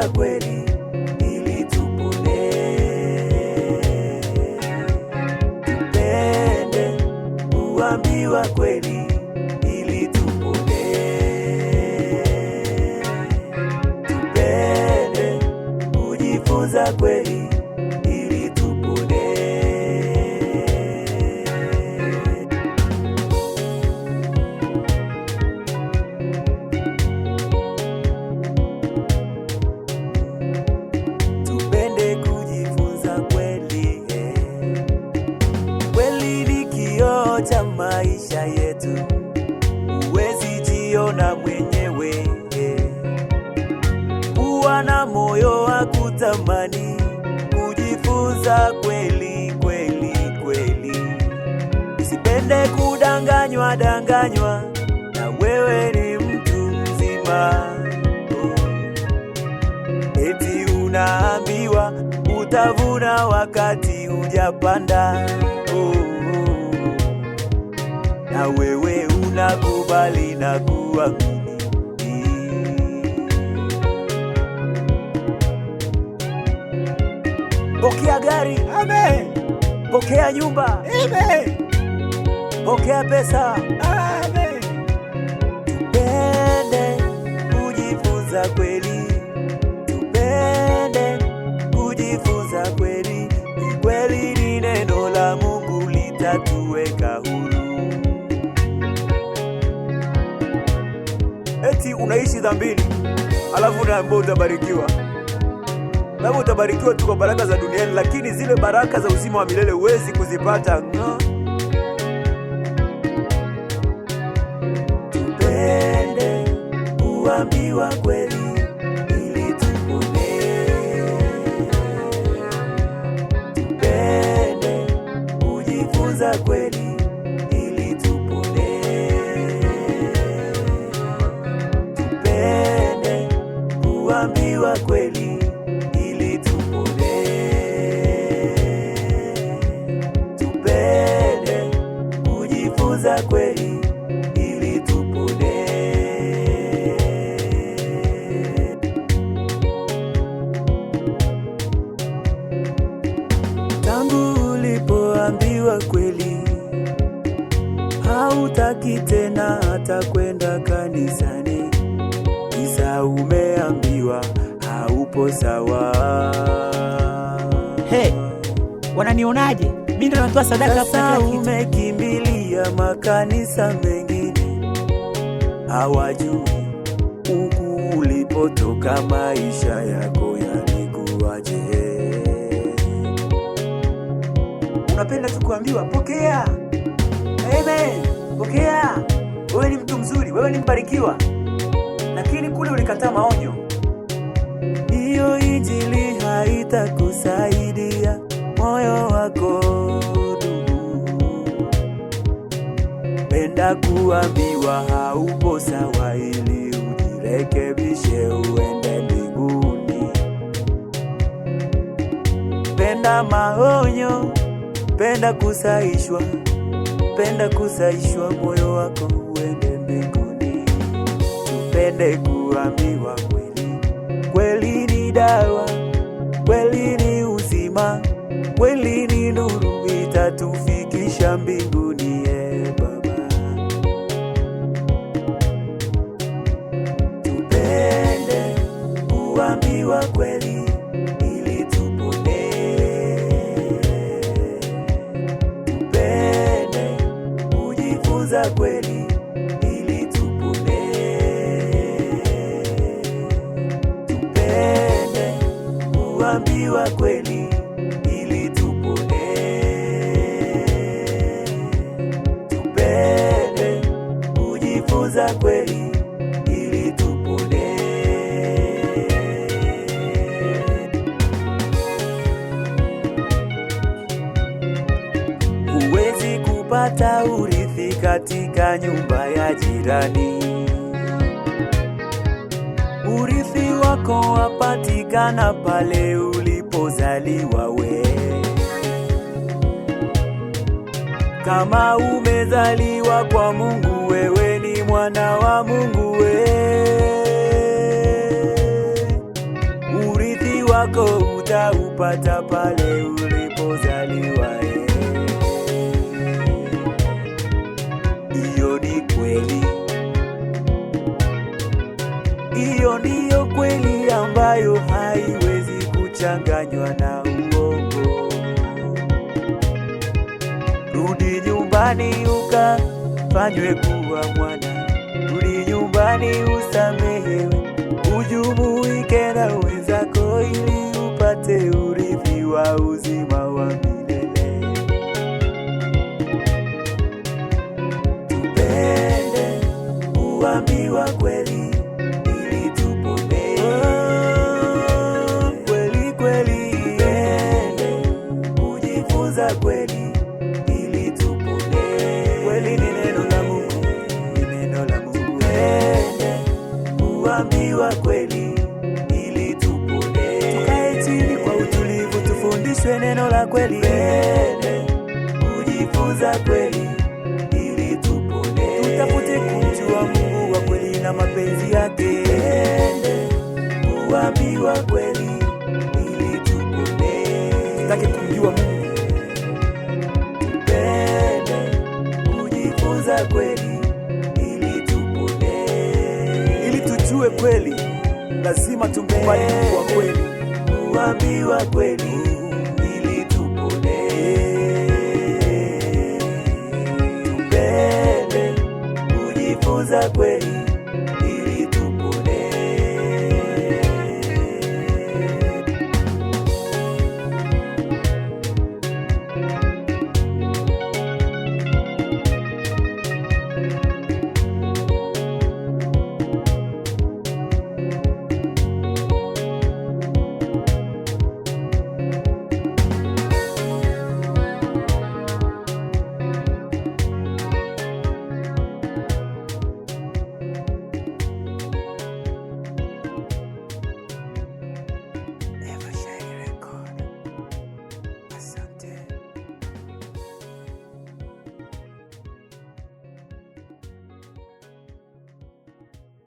kujifunza kweli ili tupone. Tupende kuambiwa kweli ili tupone. Tupende kujifunza kweli ili tupone. Tupende kujifunza kweli, kweli ni kioo cha maisha yetu, huwezi jiona mwenyewe. Kuwa na moyo wa kutamani kujifunza kweli kweli kweli. Usipende kudanganywa danganywa na wewe ni mtu mzima. Eti unaambiwa utavuna wakati hujapanda. Na wewe unakubali na kuamini. Pokea gari, amen. Pokea nyumba, amen. Pokea pesa, amen. Tupende kujifunza kweli. Tupende kujifunza kweli. Kweli ni neno la Mungu litatuweka huru. Eti unaishi dhambini, alafu unaambiwa utabarikiwa. Labda utabarikiwa tu kwa baraka za duniani, lakini zile baraka za uzima wa milele huwezi kuzipata. Tupende kuambiwa kweli ili tupone. Tupende kujifunza kweli ili tupone. Tupende kuambiwa kweli ili tupone. Tupende kujifunza kweli ili tupone. Tangu ulipoambiwa kweli, hautaki tena hata kwenda kanisani. Kisa umeambiwa haupo sawa. Hey, wananionaje? Mimi ndo natoa sadaka hapa kila kitu. Umekimbilia makanisa mengine, hawajui huku ulipotoka maisha yako yalikuwaje. Unapenda tu kuambiwa pokea, amen, pokea, wewe ni mtu mzuri, wewe ni mbarikiwa, lakini kule ulikataa maonyo. Hiyo injili haitakusaidia moyo wako ndugu. Penda kuambiwa haupo sawa ili ujirekebishe uende mbinguni. Penda maonyo, penda kusaishwa, penda kusaishwa moyo wako uende mbinguni. Tupende kuambiwa kweli, kweli ni dawa, kweli ni uzima, kweli ni nuru itatufikisha mbinguni. Baba, tupende kuambiwa kweli ili tupone. Tupende kujifunza kweli ili tupone. Tupende kuambiwa kweli ili tupone. Tupende kujifunza kweli ili tupone. Huwezi kupata urithi katika nyumba ya jirani. Urithi wako wapatikana pale ulipozaliwa we. Kama umezaliwa kwa Mungu, wewe ni mwana wa Mungu we. wako utaupata pale ulipozaliwa. Hiyo ni kweli, hiyo ndiyo kweli ambayo haiwezi kuchanganywa na uongo. Rudi nyumbani ukafanywe kuwa mwana, rudi nyumbani usamehewe, ujumuike na wenzako ili upate urithi wa uzima wa milele. Tupende uambiwa kweli ili tupone. Kweli kweli, tupende kujifunza kweli ili tupone. Kweli ni neno la Mungu, ni neno la Mungu. Tupende kuambiwa kweli ili tupone. Tukae chini kwa utulivu tufundishwe neno la kweli. Tupende kujifunza kweli ili tupone. Tutafute kumjua Mungu wa kweli na mapenzi yake. Tupende kuambiwa kweli ili tupone. Tutake kumjua Mungu. Tupende kujifunza kweli ili tupone. Ili tujue kweli lazima tumkubali Mungu wa kweli. Kuambiwa kweli